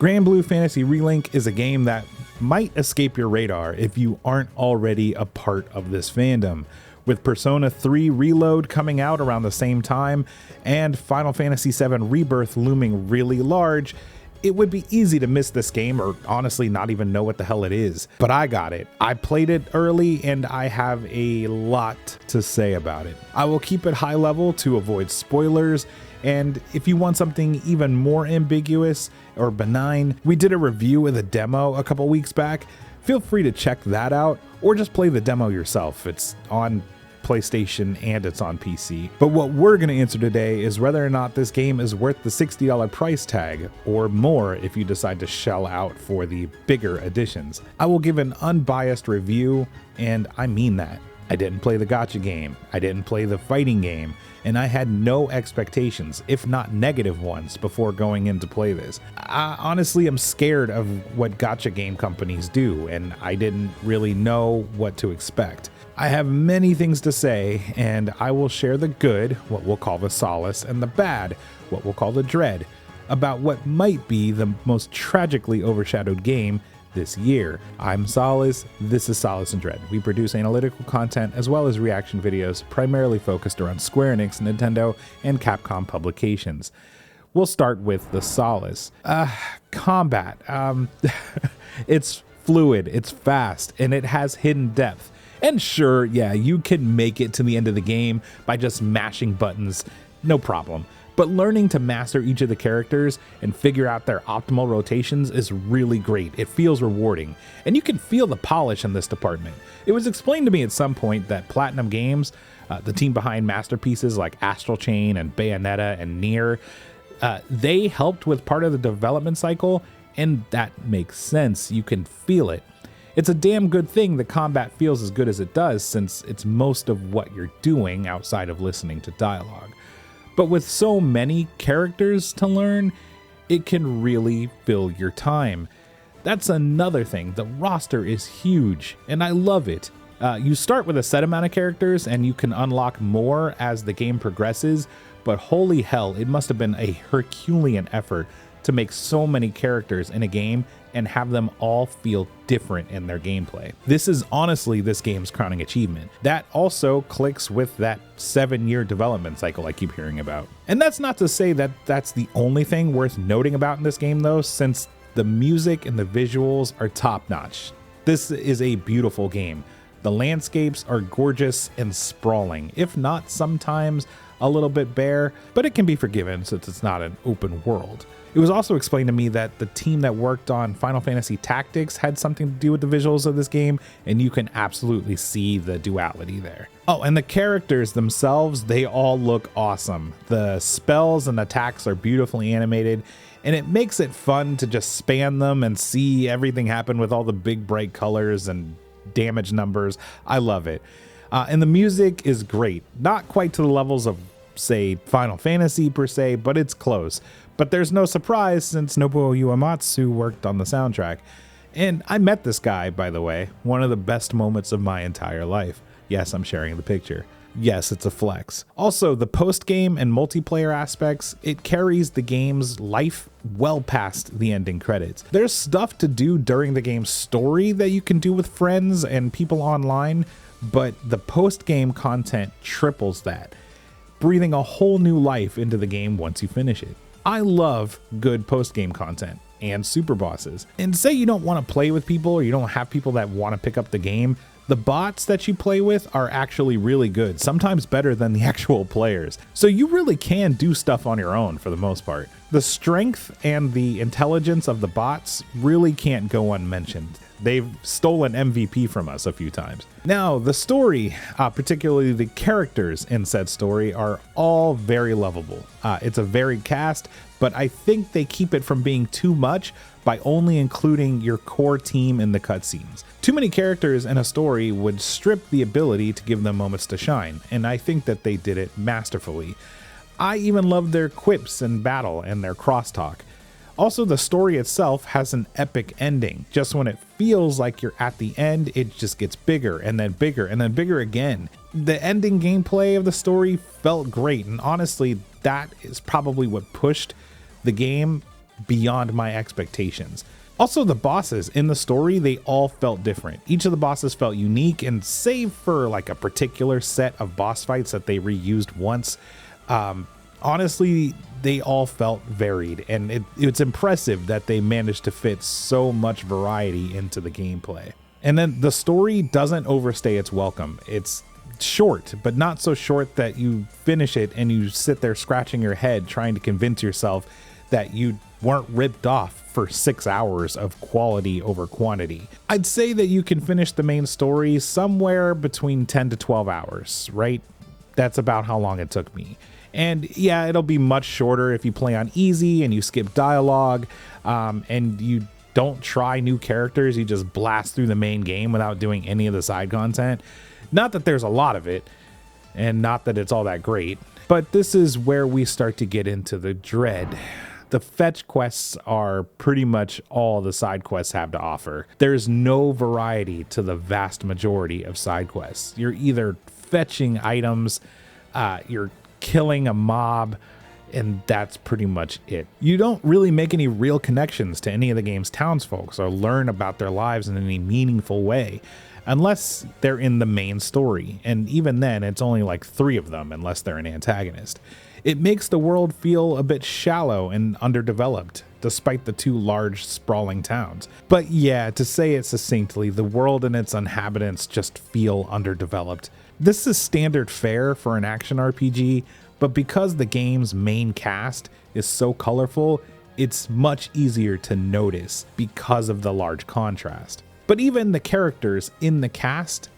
Granblue Fantasy Relink is a game that might escape your radar if you aren't already a part of this fandom. With Persona 3 Reload coming out around the same time and Final Fantasy VII Rebirth looming really large, it would be easy to miss this game or honestly not even know what the hell it is. But I got it. I played it early and I have a lot to say about it. I will keep it high level to avoid spoilers, and if you want something even more ambiguous or benign, we did a review of the demo a couple weeks back. Feel free to check that out or just play the demo yourself. It's on PlayStation and it's on PC. But what we're going to answer today is whether or not this game is worth the $60 price tag or more if you decide to shell out for the bigger editions. I will give an unbiased review, and I mean that. I didn't play the gacha game, I didn't play the fighting game, and I had no expectations, if not negative ones, before going in to play this. I honestly am scared of what gacha game companies do, and I didn't really know what to expect. I have many things to say, and I will share the good, what we'll call the solace, and the bad, what we'll call the dread, about what might be the most tragically overshadowed game this year. I'm Solace, this is Solace and Dread. We produce analytical content as well as reaction videos primarily focused around Square Enix, Nintendo, and Capcom publications. We'll start with the solace. Combat. It's fluid, it's fast, and it has hidden depth. And sure, yeah, you can make it to the end of the game by just mashing buttons, no problem. But learning to master each of the characters and figure out their optimal rotations is really great. It feels rewarding, and you can feel the polish in this department. It was explained to me at some point that Platinum Games, the team behind masterpieces like Astral Chain and Bayonetta and Nier, they helped with part of the development cycle, and that makes sense. You can feel it. It's a damn good thing the combat feels as good as it does, since it's most of what you're doing outside of listening to dialogue. But with so many characters to learn, it can really fill your time. That's another thing. The roster is huge, and I love it. You start with a set amount of characters, and you can unlock more as the game progresses, but holy hell, it must have been a Herculean effort to make so many characters in a game and have them all feel different in their gameplay. This is honestly this game's crowning achievement. That also clicks with that 7-year development cycle I keep hearing about. And that's not to say that that's the only thing worth noting about in this game though, since the music and the visuals are top-notch. This is a beautiful game. The landscapes are gorgeous and sprawling, if not sometimes a little bit bare, but it can be forgiven since it's not an open world. It was also explained to me that the team that worked on Final Fantasy Tactics had something to do with the visuals of this game, and you can absolutely see the duality there. Oh, and the characters themselves, they all look awesome. The spells and attacks are beautifully animated, and it makes it fun to just span them and see everything happen with all the big bright colors and damage numbers. I love it. And the music is great. Not quite to the levels of, say, Final Fantasy per se, but it's close. But there's no surprise since Nobuo Uematsu worked on the soundtrack. And I met this guy, by the way, one of the best moments of my entire life. Yes, I'm sharing the picture. Yes, it's a flex. Also, the post-game and multiplayer aspects, it carries the game's life well past the ending credits. There's stuff to do during the game's story that you can do with friends and people online, but the post-game content triples that, breathing a whole new life into the game once you finish it. I love good post-game content and super bosses. And say you don't want to play with people or you don't have people that want to pick up the game, the bots that you play with are actually really good, sometimes better than the actual players. So you really can do stuff on your own for the most part. The strength and the intelligence of the bots really can't go unmentioned. They've stolen MVP from us a few times. Now, the story, particularly the characters in said story, are all very lovable. It's a varied cast, but I think they keep it from being too much by only including your core team in the cutscenes. Too many characters in a story would strip the ability to give them moments to shine, and I think that they did it masterfully. I even love their quips in battle and their crosstalk. Also, the story itself has an epic ending. Just when it feels like you're at the end, it just gets bigger and then bigger and then bigger again. The ending gameplay of the story felt great, and honestly, that is probably what pushed the game beyond my expectations. Also, the bosses in the story, they all felt different. Each of the bosses felt unique, and save for like a particular set of boss fights that they reused once, honestly, they all felt varied, and it's impressive that they managed to fit so much variety into the gameplay. And then the story doesn't overstay its welcome. It's short, but not so short that you finish it and you sit there scratching your head trying to convince yourself that you weren't ripped off for 6 hours of quality over quantity. I'd say that you can finish the main story somewhere between 10 to 12 hours, right? That's about how long it took me. And yeah, it'll be much shorter if you play on easy and you skip dialogue, and you don't try new characters, you just blast through the main game without doing any of the side content. Not that there's a lot of it, and not that it's all that great, but this is where we start to get into the dread. The fetch quests are pretty much all the side quests have to offer. There's no variety to the vast majority of side quests. You're either fetching items, you're killing a mob, and that's pretty much it. You don't really make any real connections to any of the game's townsfolk or learn about their lives in any meaningful way, unless they're in the main story, and even then it's only like 3 of them unless they're an antagonist. It makes the world feel a bit shallow and underdeveloped, despite the 2 large sprawling towns. But yeah, to say it succinctly, the world and its inhabitants just feel underdeveloped. This is standard fare for an action RPG, but because the game's main cast is so colorful, it's much easier to notice because of the large contrast. But even the characters in the cast,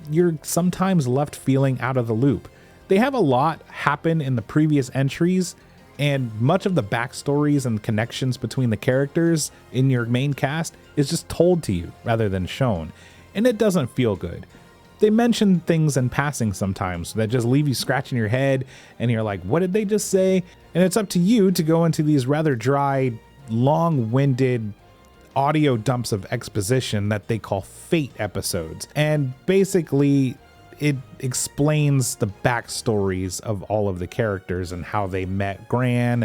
you're sometimes left feeling out of the loop. They have a lot happen in the previous entries, and much of the backstories and connections between the characters in your main cast is just told to you rather than shown, and it doesn't feel good. They mention things in passing sometimes that just leave you scratching your head, and you're like, what did they just say? And it's up to you to go into these rather dry, long-winded audio dumps of exposition that they call fate episodes. And basically, it explains the backstories of all of the characters and how they met Gran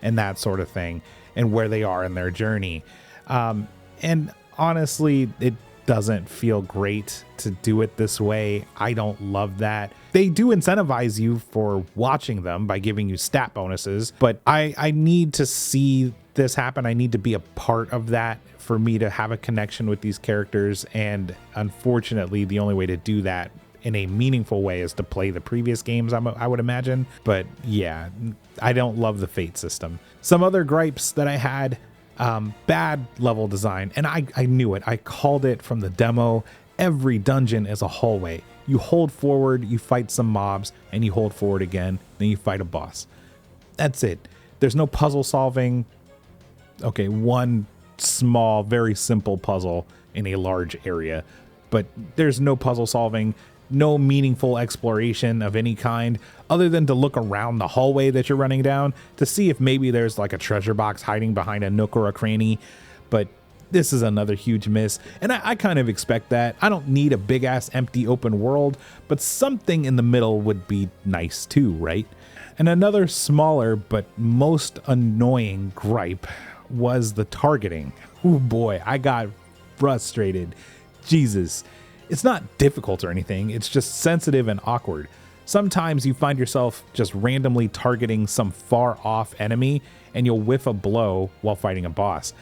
and that sort of thing, and where they are in their journey. And honestly, it doesn't feel great to do it this way. I don't love that. They do incentivize you for watching them by giving you stat bonuses, but I need to see this happen. I need to be a part of that for me to have a connection with these characters, and unfortunately, the only way to do that in a meaningful way is to play the previous games, I would imagine. But yeah, I don't love the fate system. Some other gripes that I had, bad level design, and I knew it. I called it from the demo. Every dungeon is a hallway. You hold forward, you fight some mobs, and you hold forward again, then you fight a boss. That's it. There's no puzzle solving. Okay, one small, very simple puzzle in a large area, but there's no puzzle solving, no meaningful exploration of any kind, other than to look around the hallway that you're running down to see if maybe there's like a treasure box hiding behind a nook or a cranny. But this is another huge miss, and I kind of expect that. I don't need a big ass empty open world, but something in the middle would be nice too, right? And another smaller but most annoying gripe was the targeting. Oh boy, I got frustrated. Jesus. It's not difficult or anything, it's just sensitive and awkward. Sometimes you find yourself just randomly targeting some far off enemy and you'll whiff a blow while fighting a boss.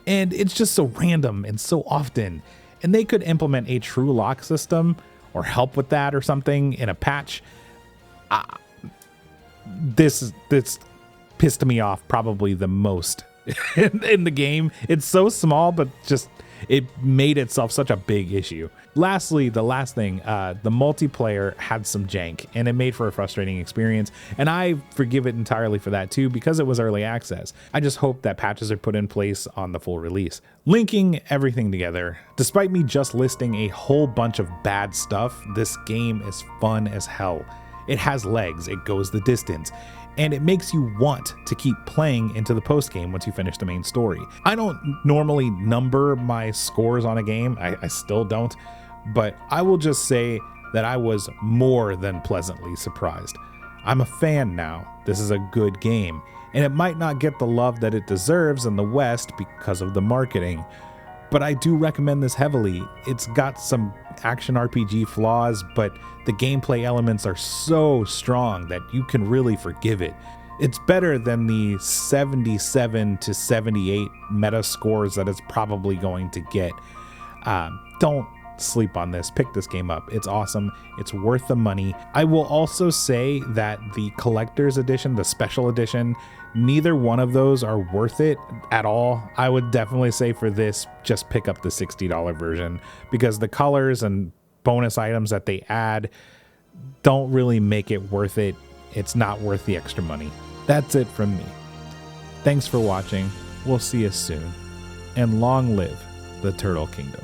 And it's just so random and so often. And they could implement a true lock system or help with that or something in a patch. This pissed me off probably the most in the game. It's so small, but just it made itself such a big issue. Lastly, the last thing, the multiplayer had some jank, and it made for a frustrating experience, and I forgive it entirely for that too, because it was early access. I just hope that patches are put in place on the full release. Linking everything together, despite me just listing a whole bunch of bad stuff, this game is fun as hell. It has legs, it goes the distance, and it makes you want to keep playing into the post game once you finish the main story. I don't normally number my scores on a game, I still don't, but I will just say that I was more than pleasantly surprised. I'm a fan now. This is a good game, and it might not get the love that it deserves in the West because of the marketing. But I do recommend this heavily. It's got some action RPG flaws, but the gameplay elements are so strong that you can really forgive it. It's better than the 77 to 78 meta scores that it's probably going to get. Don't sleep on this. Pick this game up. It's awesome. It's worth the money. I will also say that the collector's edition, the special edition, neither one of those are worth it at all. I would definitely say for this, just pick up the $60 version, because the colors and bonus items that they add don't really make it worth it. It's not worth the extra money. That's it from me. Thanks for watching. We'll see you soon. And long live the Turtle Kingdom.